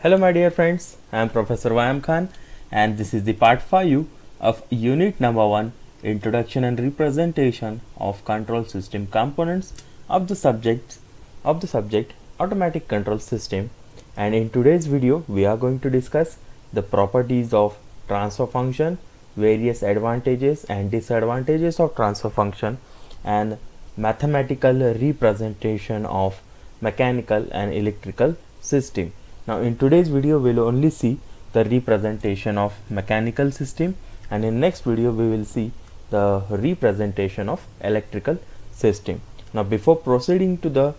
Hello my dear friends, I am Professor Wayam Khan and this is the part 5 of unit number 1, Introduction and Representation of Control System Components of the subject Automatic Control System. And in today's video we are going to discuss the properties of transfer function, various advantages and disadvantages of transfer function, and mathematical representation of mechanical and electrical system. Now in today's video we will only see the representation of mechanical system, and in next video we will see the representation of electrical system. Now before proceeding to the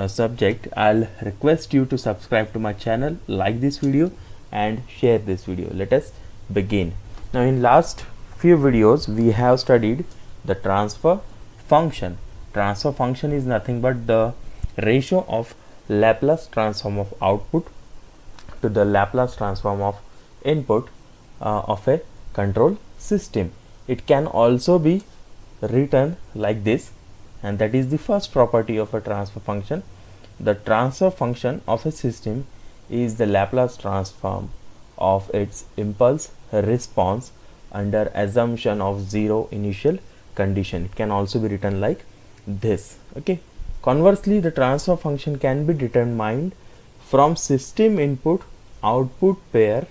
subject, I'll request you to subscribe to my channel, like this video and share this video. Let us begin. Now in last few videos we have studied the transfer function. Transfer function is nothing but the ratio of Laplace transform of output to the Laplace transform of input of a control system. It can also be written like this, and that is the first property of a transfer function. The transfer function of a system is the Laplace transform of its impulse response under assumption of zero initial condition. It can also be written like this. Okay. Conversely, the transfer function can be determined from system input output pair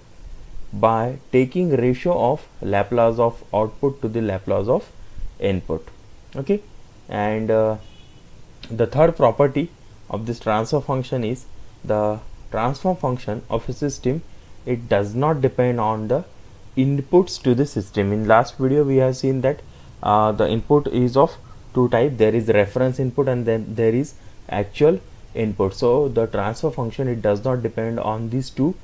by taking ratio of Laplace of output to the Laplace of input. Okay, and the third property of this transfer function is the transfer function of a system, it does not depend on the inputs to the system. In last video we have seen that the input is of two types. There is reference input and then there is actual input. So the transfer function, it does not depend on these two,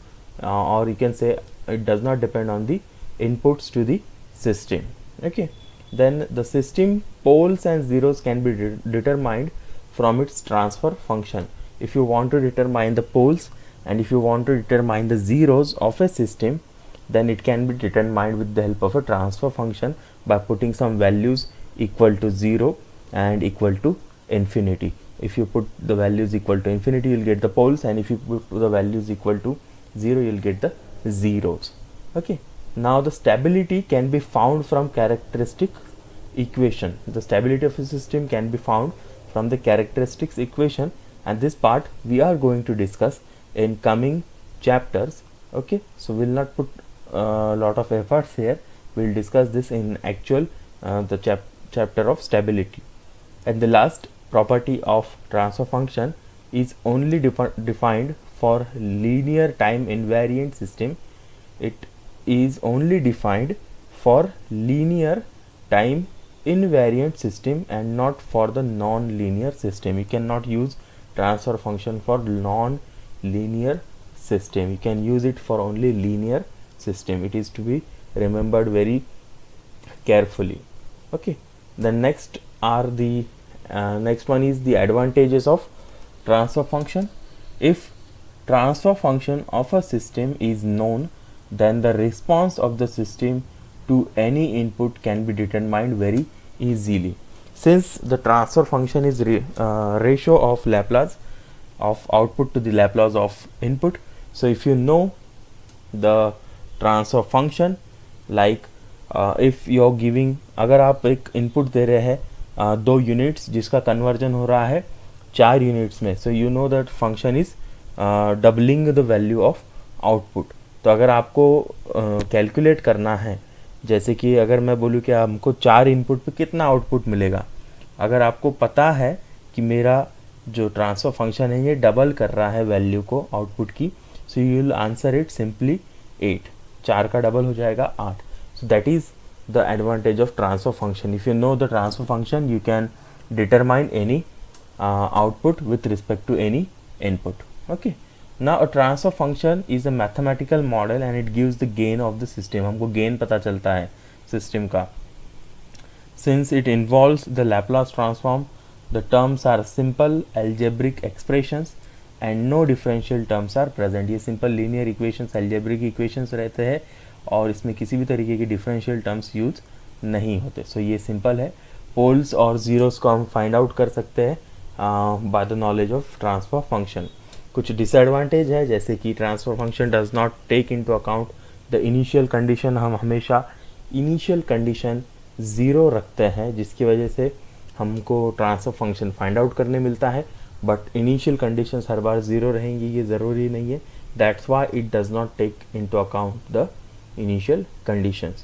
or you can say it does not depend on the inputs to the system. Okay, then the system poles and zeros can be determined from its transfer function. If you want to determine the poles and if you want to determine the zeros of a system, then it can be determined with the help of a transfer function by putting some values equal to 0 and equal to infinity. If you put the values equal to infinity, you will get the poles, and if you put the values equal to 0, you will get the zeros. Okay, now the stability can be found from characteristic equation. The stability of a system can be found from the characteristics equation, and this part we are going to discuss in coming chapters. Okay, so we'll not put a lot of efforts here. We'll discuss this in actual the chapter of stability. And the last property of transfer function is only defined for linear time invariant system. It is only defined for linear time invariant system and not for the non-linear system. You cannot use transfer function for non-linear system. You can use it for only linear system. It is to be remembered very carefully. Okay, the next one is the advantages of transfer function. If transfer function of a system is known, then the response of the system to any input can be determined very easily. Since the transfer function is ratio of Laplace of output to the Laplace of input, so if you know the transfer function, like if you are giving, अगर आप एक input दे रहे हैं 2 units जिसका conversion हो रहा है 4 units में, so you know that function is doubling the value of output. तो अगर आपको कैलकुलेट करना है, जैसे कि अगर मैं बोलूँ कि हमको 4 इनपुट पे कितना आउटपुट मिलेगा, अगर आपको पता है कि मेरा जो ट्रांसफर फंक्शन है ये डबल कर रहा है वैल्यू को आउटपुट की, so you will answer it simply 8. 4 का डबल हो जाएगा 8. So that is the advantage of transfer function. If you know the transfer function, you can determine any output with respect to any input. Okay, now a transfer function is a mathematical model and it gives the gain of the system. हमको gain पता चलता है system का. Since it involves the Laplace transform, the terms are simple algebraic expressions and no differential terms are present. ये simple linear equations, algebraic equations रहते हैं और इसमें किसी भी तरीके के डिफरेंशियल टर्म्स यूज नहीं होते. सो ये सिंपल है. पोल्स और ज़ीरोस को हम फाइंड आउट कर सकते हैं by the knowledge of transfer function. कुछ डिसएडवांटेज है, जैसे कि transfer function does not take into account the initial condition. हम हमेशा इनिशियल कंडीशन ज़ीरो रखते हैं, जिसकी वजह से हमको ट्रांसफर फंक्शन फाइंड आउट करने मिलता है, बट इनिशियल कंडीशंस हर बार ज़ीरो रहेंगी ये ज़रूरी नहीं है। That's why it does not take into account the initial conditions.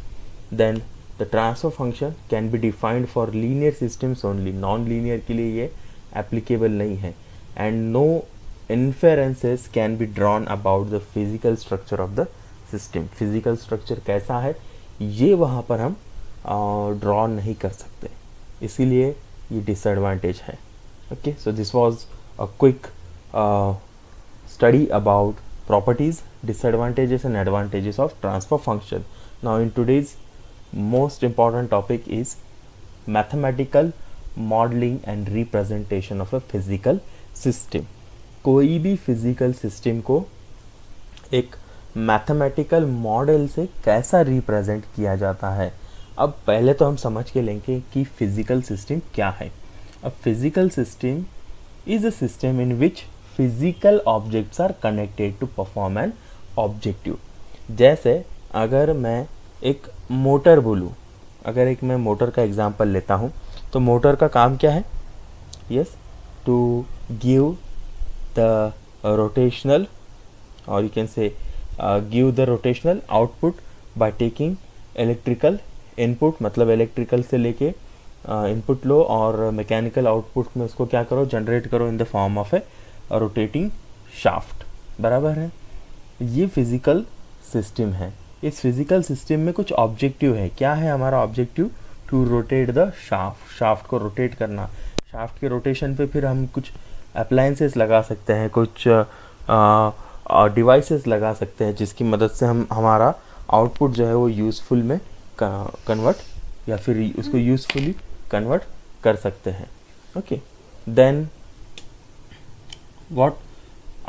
Then the transfer function can be defined for linear systems only, non linear के लिए ये एप्लीकेबल नहीं है। And no inferences can be drawn about the physical structure of the system. Physical structure कैसा है ये वहाँ पर हम ड्रॉ नहीं कर सकते, इसीलिए ये डिसएडवांटेज है। Okay, so this was a quick study about properties, disadvantages and advantages of transfer function. Now in today's most important topic is mathematical modeling and representation of a physical system. कोई भी physical system को एक mathematical model से कैसा represent किया जाता है। अब पहले तो हम समझ के लेंगे कि physical system क्या है। A physical system is a system in which physical objects are connected to perform an objective. जैसे अगर मैं एक मोटर बोलूँ, अगर एक मैं मोटर का एग्जांपल लेता हूँ, तो मोटर का काम क्या है? Yes, to give the rotational और you can say give the rotational output by taking electrical input, मतलब इलेक्ट्रिकल से लेके इनपुट लो और मैकेनिकल आउटपुट में उसको क्या करो, जनरेट करो in the form of A rotating shaft. बराबर है, ये फिजिकल सिस्टम है। इस फिजिकल सिस्टम में कुछ ऑब्जेक्टिव है। क्या है हमारा objective? To rotate the shaft, shaft को रोटेट करना। शाफ्ट के रोटेशन पे फिर हम कुछ अप्लायंसेस लगा सकते हैं, कुछ डिवाइसेस लगा सकते हैं, जिसकी मदद से हम हमारा आउटपुट जो है वो यूज़फुल में कन्वर्ट या फिर उसको यूज़फुली कन्वर्ट कर सकते हैं। Okay, then what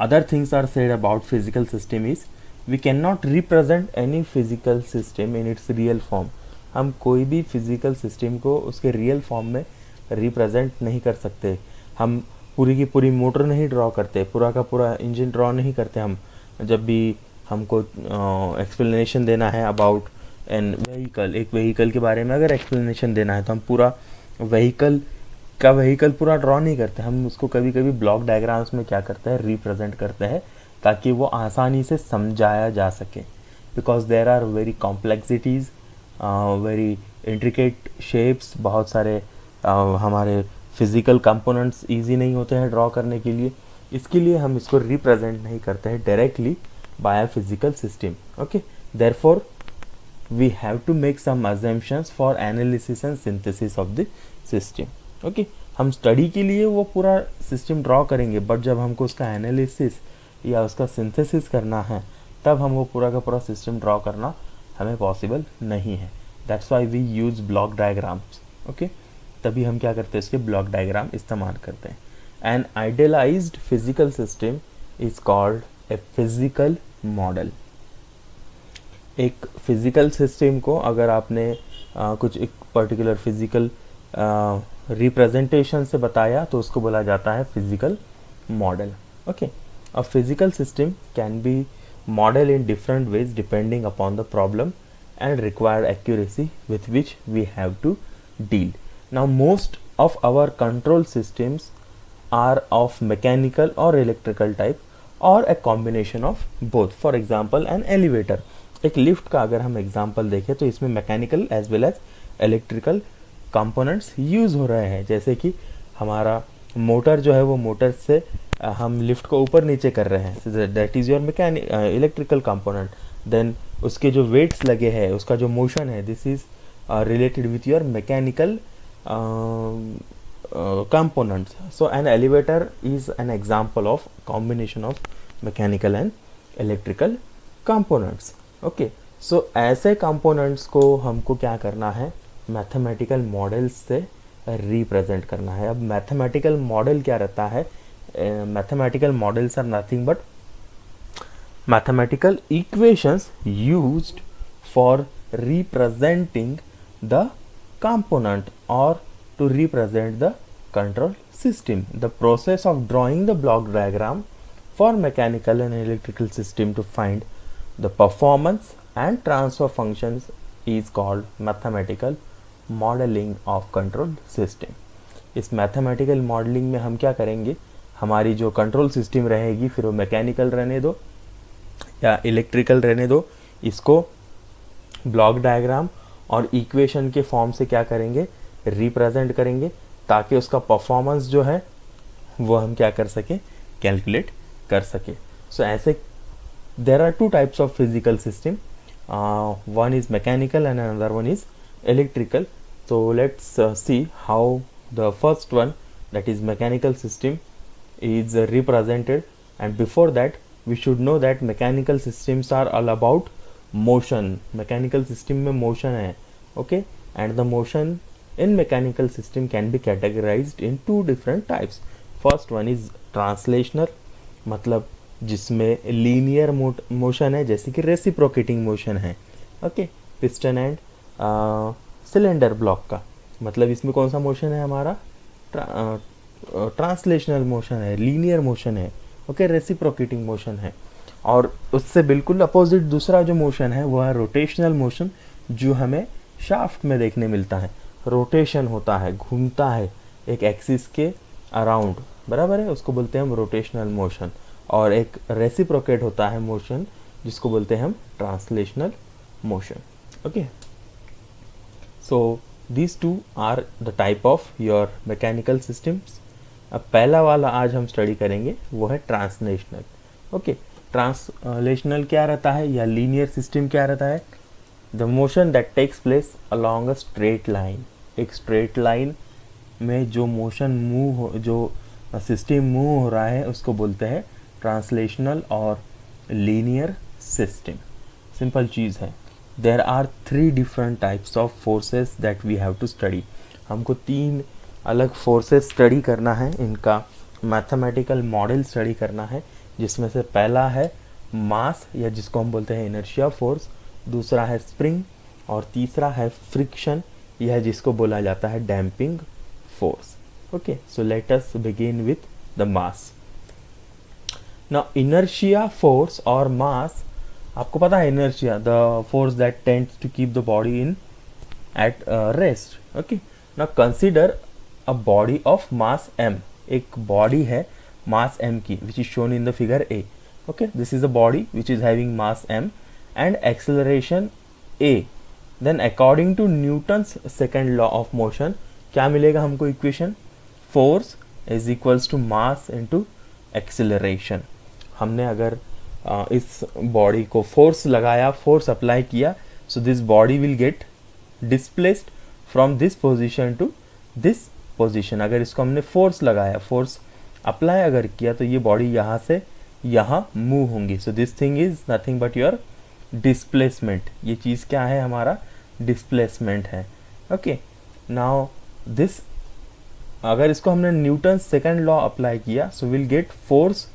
other things are said about physical system is we cannot represent any physical system in its real form. हम कोई भी physical system को उसके real form में represent नहीं कर सकते। हम पूरी की पूरी मोटर नहीं ड्रॉ करते, पूरा का पूरा इंजन ड्रॉ नहीं करते। हम जब भी हमको एक्सप्लेनेशन देना है अबाउट एन व्हीकल, एक व्हीकल के बारे में अगर एक्सप्लेनेशन देना है तो हम पूरा व्हीकल पूरा ड्रॉ नहीं करते। हम उसको कभी कभी ब्लॉक डायग्राम्स में क्या करते हैं, रिप्रेजेंट करते हैं, ताकि वो आसानी से समझाया जा सके। Because there are very complexities, very intricate shapes, बहुत सारे हमारे फिजिकल कंपोनेंट्स इजी नहीं होते हैं ड्रॉ करने के लिए। इसके लिए हम इसको रिप्रेजेंट नहीं करते हैं directly by a physical system. Okay, therefore we have to make some assumptions for analysis and synthesis of the system. Okay, हम स्टडी के लिए वो पूरा सिस्टम ड्रॉ करेंगे, बट जब हमको उसका एनालिसिस या उसका सिंथेसिस करना है तब हम वो पूरा का पूरा सिस्टम ड्रॉ करना हमें पॉसिबल नहीं है। That's why we use block diagrams. Okay, तभी हम क्या करते हैं, इसके ब्लॉक डायग्राम इस्तेमाल करते हैं। An idealized physical system is called a physical model. एक फिजिकल सिस्टम को अगर आपने कुछ एक पर्टिकुलर फिजिकल रिप्रेजेंटेशन से बताया तो उसको बोला जाता है physical model. Okay, a physical system can be model in different ways depending upon the problem and required accuracy with which we have to deal. Now most of our control systems are of mechanical or electrical type or a combination of both. For example, an elevator. एक lift का अगर हम example देखें तो इसमें mechanical as well as electrical components use हो रहे हैं। जैसे कि हमारा मोटर जो है वो मोटर से हम लिफ्ट को ऊपर नीचे कर रहे हैं, that is your electrical component. Then उसके जो वेट्स लगे हैं, उसका जो मोशन है, this is related with your mechanical components. So an elevator is an example of combination of mechanical and electrical components. Okay, so ऐसे components को हमको क्या करना है, mathematical models से represent करना है। अब mathematical model क्या रहता है? Mathematical models are nothing but mathematical equations used for representing the component or to represent the control system. The process of drawing the block diagram for mechanical and electrical system to find the performance and transfer functions is called mathematical modeling of control system. इस mathematical modelling में हम क्या करेंगे, हमारी जो control system रहेगी, फिर वो मैकेनिकल रहने दो या इलेक्ट्रिकल रहने दो, इसको ब्लॉक डायग्राम और इक्वेशन के फॉर्म से क्या करेंगे, रिप्रेजेंट करेंगे, ताकि उसका परफॉर्मेंस जो है वो हम क्या कर सके, कैलकुलेट कर सके. सो ऐसे there are two types of physical system, one is mechanical and another one is electrical. So let's see how the first one, that is mechanical system, is represented. And before that we should know that mechanical systems are all about motion. Mechanical system में motion है, okay, and the motion in mechanical system can be categorized in two different types. First one is translational, मतलब जिसमें linear motion है, जैसे कि reciprocating motion है, okay, piston and cylinder block का, मतलब इसमें कौन सा मोशन है हमारा, ट्रांसलेशनल मोशन है, लीनियर मोशन है, ओके, रेसिप्रोकेटिंग मोशन है. और उससे बिल्कुल अपोजिट दूसरा जो मोशन है वो है रोटेशनल मोशन, जो हमें शाफ्ट में देखने मिलता है. रोटेशन होता है, घूमता है एक एक्सिस के अराउंड, बराबर है, उसको बोलते हैं हम रोटेशनल मोशन. और एक रेसिप्रोकेट होता है मोशन, जिसको बोलते हैं हम translational motion. Okay, so these two are the type of your mechanical systems. अब पहला वाला आज हम स्टडी करेंगे वो है ट्रांसलेशनल. ओके, ट्रांसलेशनल क्या रहता है या लीनियर सिस्टम क्या रहता है, the motion that takes place along a straight line. एक स्ट्रेट लाइन में जो मोशन जो सिस्टम मूव हो रहा है उसको बोलते हैं ट्रांसलेशनल और लीनियर सिस्टम. सिंपल चीज़ है. There are three different types of forces that we have to study. हमको तीन अलग फोर्सेस स्टडी करना है, इनका मैथमेटिकल मॉडल स्टडी करना है, जिसमें से पहला है मास या जिसको हम बोलते हैं इनर्शिया फोर्स, दूसरा है स्प्रिंग और तीसरा है फ्रिक्शन, यह जिसको बोला जाता है damping force. Okay, so let us begin with the mass. Now inertia force और मास, आपको पता है inertia, the force that tends to keep the body in at rest. Okay, now consider a body of mass m. एक body है mass m की, which is shown in the figure a. Okay, this is a body which is having mass m and acceleration a. Then according to Newton's second law of motion क्या मिलेगा हमको equation, force is equals to mass into acceleration. हमने अगर इस body को force लगाया, force apply किया, so this body will get displaced from this position to this position. अगर इसको हमने फोर्स लगाया, फोर्स अप्लाई अगर किया, तो ये बॉडी यहाँ से यहाँ मूव होंगी. So this thing is nothing but your displacement. ये चीज़ क्या है, हमारा डिस्प्लेसमेंट है. ओके, नाउ दिस, अगर इसको हमने न्यूटन सेकेंड लॉ अप्लाई किया, so will get force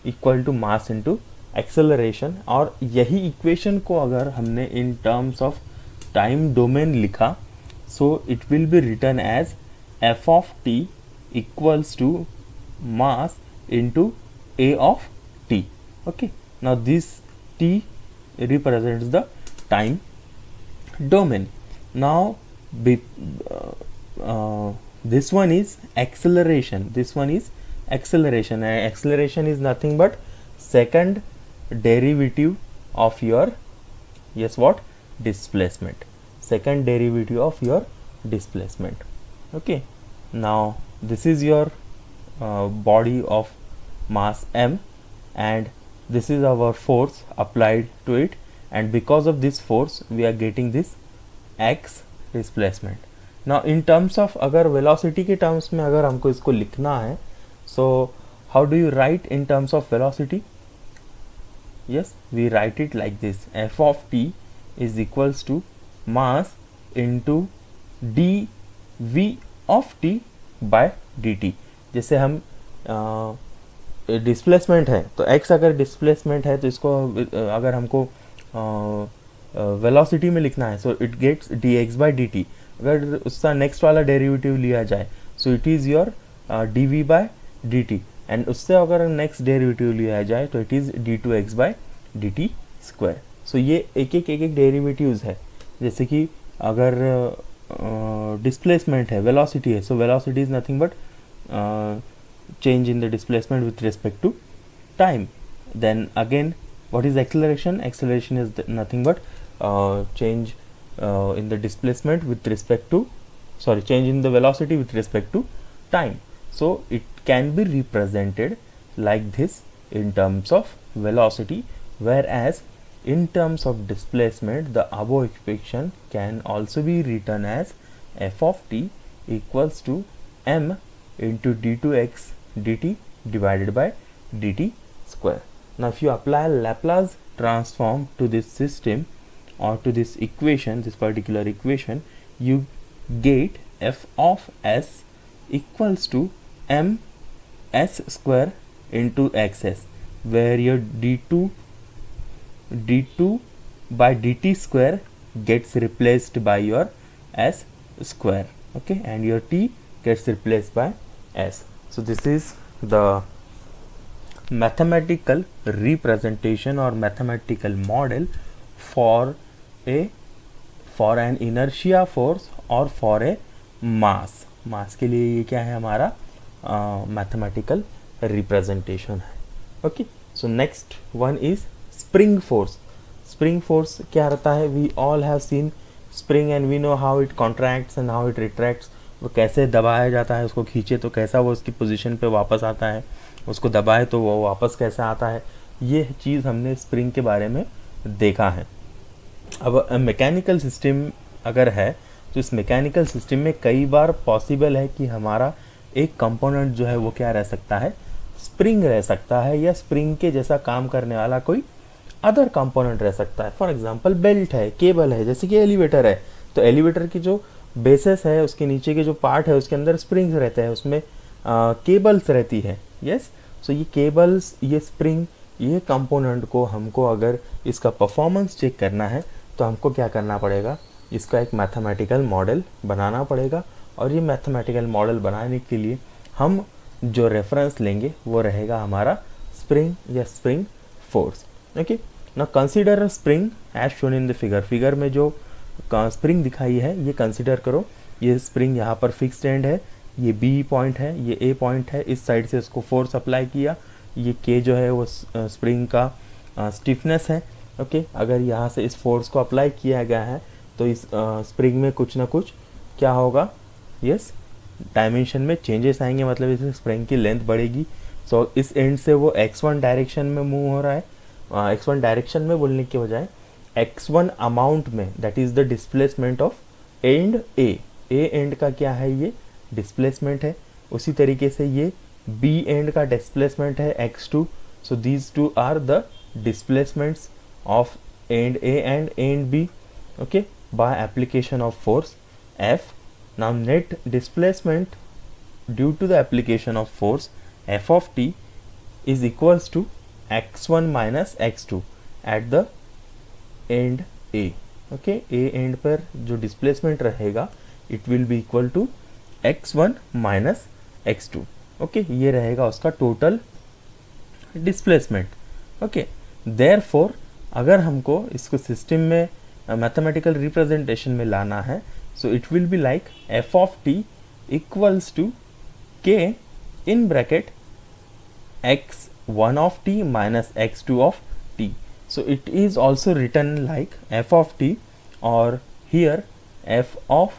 equal to mass into acceleration. और यही इक्वेशन को अगर हमने in terms of time domain लिखा, so it will be written as F of T equals to mass into A of T. Okay, now this T represents the time domain. Now this one is acceleration, this one is acceleration, and acceleration is nothing but second derivative of your, yes, what, displacement, second derivative of your displacement. Okay, now this is your body of mass m, and this is our force applied to it, and because of this force we are getting this x displacement. Now in terms of अगर velocity के terms में अगर हमको इसको लिखना है, so how do you write in terms of velocity? Yes, we write it like this: f of t is equals to mass into dv of t by dt. जैसे हम डिस्प्लेसमेंट है, तो x अगर डिस्प्लेसमेंट है, तो इसको अगर हमको वेलोसिटी में लिखना है, so it gets dx by dt. अगर उसका नेक्स्ट वाला डेरिवेटिव लिया जाए, so it is your d v by d t. And उससे अगर नेक्स्ट डेरिवेटिव लिया जाए तो इट इज़ d2x/dt स्क्वायर। सो ये एक एक डेरिवेटिव्स है। जैसे कि अगर डिस्प्लेसमेंट है, वेलोसिटी है, so velocity is nothing but change in the displacement with respect to time. Then again, what is acceleration? Acceleration is nothing but change in the displacement with respect to, change in the velocity with respect to time. So it can be represented like this in terms of velocity, whereas in terms of displacement the above equation can also be written as f of t equals to m into d2x dt divided by dt square. Now if you apply Laplace transform to this system or to this equation, this particular equation, you get f of s equals to m s square into xs, where your d2 by dt square gets replaced by your s square, okay, and your t gets replaced by s. So this is the mathematical representation or mathematical model for an inertia force or for a mass के लिए ये क्या है हमारा mathematical representation है. Okay, so next one is spring force. Spring force क्या रहता है? We all have seen spring and we know how it contracts and how it retracts. वो कैसे दबाया जाता है, उसको खींचे तो कैसा वो उसकी पोजीशन पे वापस आता है, उसको दबाए तो वो वापस कैसे आता है. ये चीज़ हमने स्प्रिंग के बारे में देखा है. अब मैकेनिकल सिस्टम अगर है तो इस मैकेनिकल सिस्टम में कई बार पॉसिबल है कि हमारा एक कंपोनेंट जो है वो क्या रह सकता है, स्प्रिंग रह सकता है, या स्प्रिंग के जैसा काम करने वाला कोई अदर कंपोनेंट रह सकता है. फॉर एग्जांपल बेल्ट है, केबल है, जैसे कि एलिवेटर है, तो एलिवेटर की जो बेसिस है, उसके नीचे के जो पार्ट है उसके अंदर स्प्रिंग्स रहते हैं, उसमें केबल्स रहती है. यस, सो ये केबल्स, ये स्प्रिंग, ये कंपोनेंट को हमको अगर इसका परफॉर्मेंस चेक करना है तो हमको क्या करना पड़ेगा, इसका एक मैथमेटिकल मॉडल बनाना पड़ेगा. और ये मैथमेटिकल मॉडल बनाने के लिए हम जो रेफरेंस लेंगे वो रहेगा हमारा स्प्रिंग या spring force. Okay, now consider spring as shown in the figure में जो स्प्रिंग दिखाई है ये कंसीडर करो. ये स्प्रिंग यहाँ पर फिक्स्ड एंड है, ये बी पॉइंट है, ये ए पॉइंट है, इस साइड से इसको फोर्स अप्लाई किया, ये के जो है वो स्प्रिंग का स्टिफनेस है. ओके, अगर यहाँ से इस फोर्स को अप्लाई किया गया है तो इस स्प्रिंग में कुछ ना कुछ क्या होगा, यस, डायमेंशन में चेंजेस आएंगे, मतलब इस स्प्रिंग की लेंथ बढ़ेगी. सो इस एंड से वो x1 डायरेक्शन में मूव हो रहा है, x1 डायरेक्शन में बोलने के बजाय x1 अमाउंट में, that is the displacement of end A and का क्या है, ये डिस्प्लेसमेंट है. उसी तरीके से ये बी एंड का डिस्प्लेसमेंट है x2. So these two are the displacements of end A and end B, okay, by application of force F. Now net displacement due to the application of force F of t is equals to x1 minus x2 at the end A. Okay, A end पर जो displacement रहेगा it will be equal to x1 minus x2. Okay, ये रहेगा उसका total displacement. Okay, therefore अगर हमको इसको system में mathematical representation में लाना है, so it will be like f of t equals to k in bracket x1 of t minus x2 of t. So it is also written like f of t, or here f of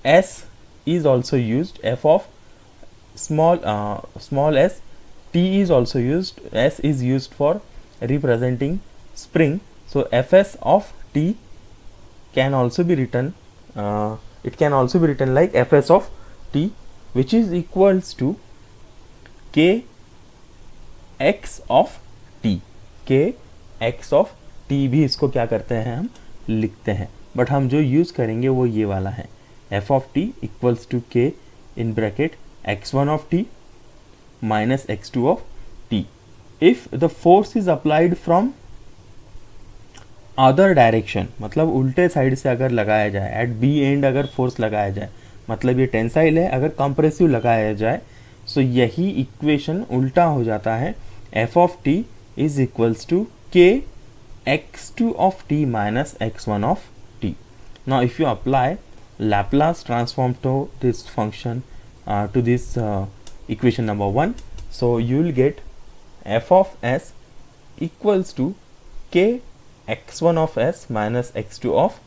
s is also used, f of small s, t is also used, s is used for representing spring. So fs of t can also be written, it can also be written like fs of t, which is equals to k x of t. k x of t भी इसको क्या करते हैं, हम लिखते हैं, but हम जो यूज़ करेंगे वो ये वाला है, f of t equals to k in bracket x1 of t minus x2 of t. If the force is applied from other direction, मतलब उल्टे साइड से अगर लगाया जाए, एट बी एंड अगर फोर्स लगाया जाए, मतलब ये टेंसाइल है, अगर कंप्रेसिव लगाया जाए, सो यही इक्वेशन उल्टा हो जाता है, F of T is equals to K x2 of t minus x1 of t. Now if you apply Laplace transform to this function, to this equation number 1, so you will get f of s equals to k x1 of s minus x2 of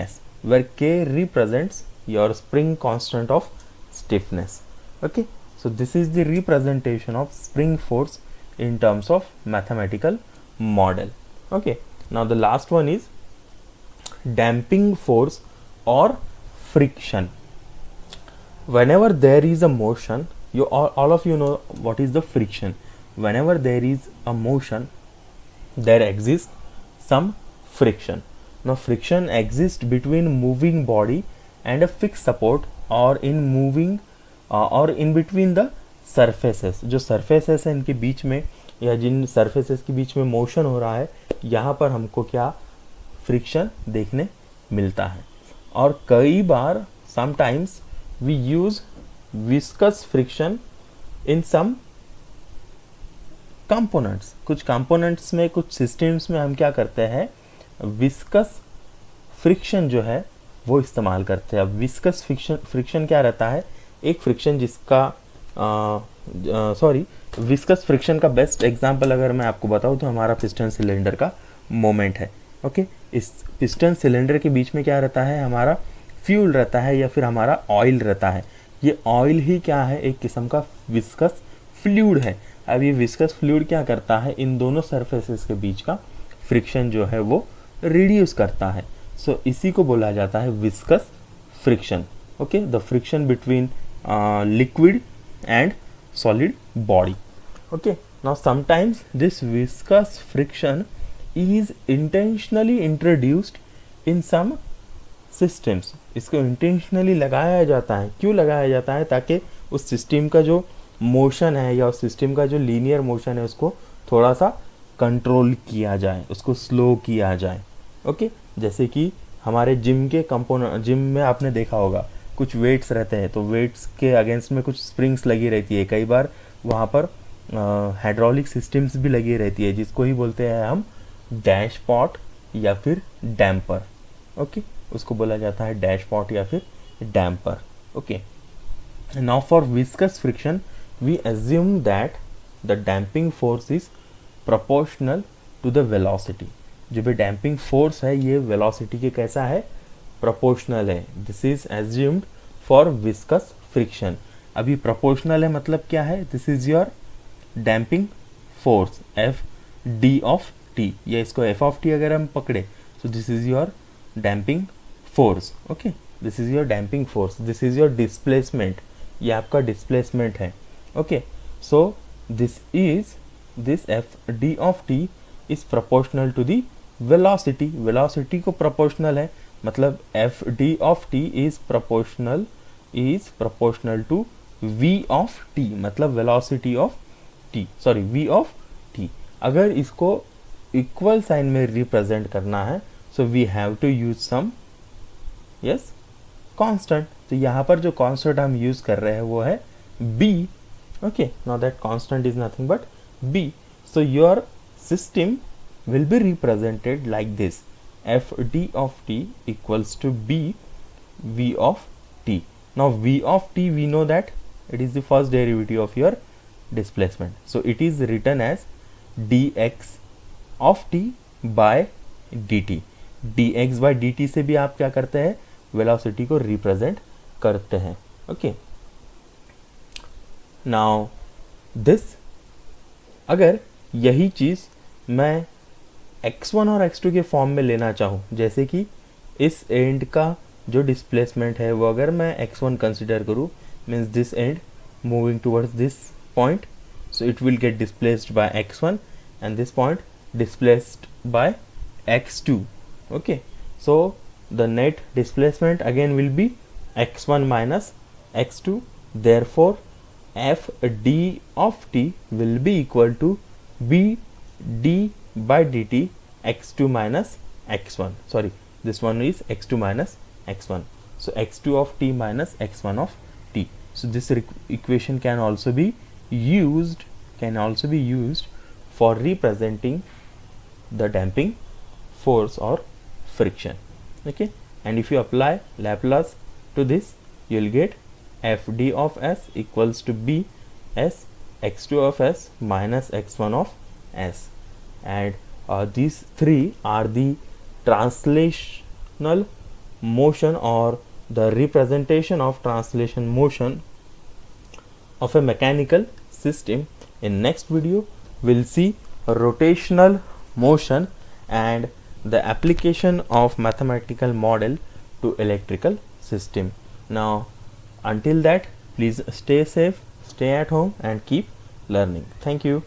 s, where k represents your spring constant of stiffness. Okay, so this is the representation of spring force in terms of mathematical model. Okay, now the last one is damping force or friction. Whenever there is a motion, you all of you know what is the friction. Whenever there is a motion, there exists some friction. Now friction exists between moving body and a fixed support, or in moving or in between the surfaces. जो surfaces हैं इनके बीच में, या जिन surfaces के बीच में motion हो रहा है, यहाँ पर हमको क्या friction देखने मिलता है. और कई बार sometimes we use viscous friction in some components. कुछ components में, कुछ systems में हम क्या करते हैं, viscous friction जो है वो इस्तेमाल करते हैं. अब viscous friction क्या रहता है, एक friction जिसका विस्कस फ्रिक्शन का बेस्ट एग्जांपल अगर मैं आपको बताऊं तो हमारा पिस्टन सिलेंडर का मोमेंट है. ओके, इस पिस्टन सिलेंडर के बीच में क्या रहता है, हमारा फ्यूल रहता है या फिर हमारा ऑयल रहता है. ये ऑयल ही क्या है, एक किस्म का विस्कस फ्लूइड है. अब ये विस्कस फ्लूइड क्या करता है, इन दोनों सरफेसेस के बीच का फ्रिक्शन जो है वो रिड्यूस करता है. सो इसी को बोला जाता है viscous friction. Okay, the friction between liquid and solid body. Okay, now sometimes this viscous friction is intentionally introduced in some systems. इसको intentionally लगाया जाता है. क्यों लगाया जाता है, ताकि उस सिस्टम का जो मोशन है या उस सिस्टम का जो लीनियर मोशन है उसको थोड़ा सा कंट्रोल किया जाए, उसको स्लो किया जाए. ओके, जैसे कि हमारे जिम के कंपोनेंट, जिम में आपने देखा होगा कुछ वेट्स रहते हैं, तो वेट्स के अगेंस्ट में कुछ स्प्रिंग्स लगी रहती है. कई बार वहाँ पर हाइड्रोलिक सिस्टम्स भी लगी रहती है, जिसको ही बोलते हैं हम डैशपॉट या फिर डैम्पर. ओके, उसको बोला जाता है डैशपॉट या फिर damper. Okay, now for viscous friction we assume that the damping force is proportional to the velocity. जो भी डैम्पिंग फोर्स है ये वेलोसिटी के कैसा है, प्रोपोर्शनल है. This is assumed for viscous friction. अभी प्रोपोर्शनल है मतलब क्या है, this is your damping force F D of T, या इसको एफ ऑफ टी अगर हम पकड़े, so this is your damping force. Okay, this is your damping force. This is your displacement, ये आपका डिस्प्लेसमेंट है. Okay, so this F D of T is proportional to the velocity. Velocity को proportional है, मतलब F D of T is proportional to V of T, मतलब velocity of T, sorry V of T. अगर इसको equal sign में represent करना है, so we have to use some constant. तो यहाँ पर जो कांस्टेंट हम यूज कर रहे हैं वो है B. Okay, now that constant is nothing but B. So your system will be represented like this: f d of t equals to b v of t. Now v of t, we know that it is the first derivative of your displacement, so it is written as dx of t by dt. dx by dt से भी आप क्या करते हैं, velocity को represent करते हैं. Okay, now this, अगर यही चीज मैं x1 और x2 के फॉर्म में लेना चाहूँ, जैसे कि इस एंड का जो डिस्प्लेसमेंट है वो अगर मैं x1 कंसिडर करूँ, means this and moving towards this point, so it will get displaced by x1 and this point displaced by x2. Okay, so the net displacement again will be x1 minus x2. Therefore f d of t will be equal to b d by dt x2 minus x1. Sorry, this one is x2 minus x1. So x2 of t minus x1 of t. So this equation can also be used for representing the damping force or friction. Okay, and if you apply Laplace to this, you will get fd of s equals to b s x2 of s minus x1 of s, and these three are the translational motion or the representation of translation motion of a mechanical system. In next video we'll see rotational motion and the application of mathematical model to electrical system. Now until that, please stay safe, stay at home and keep learning. Thank you.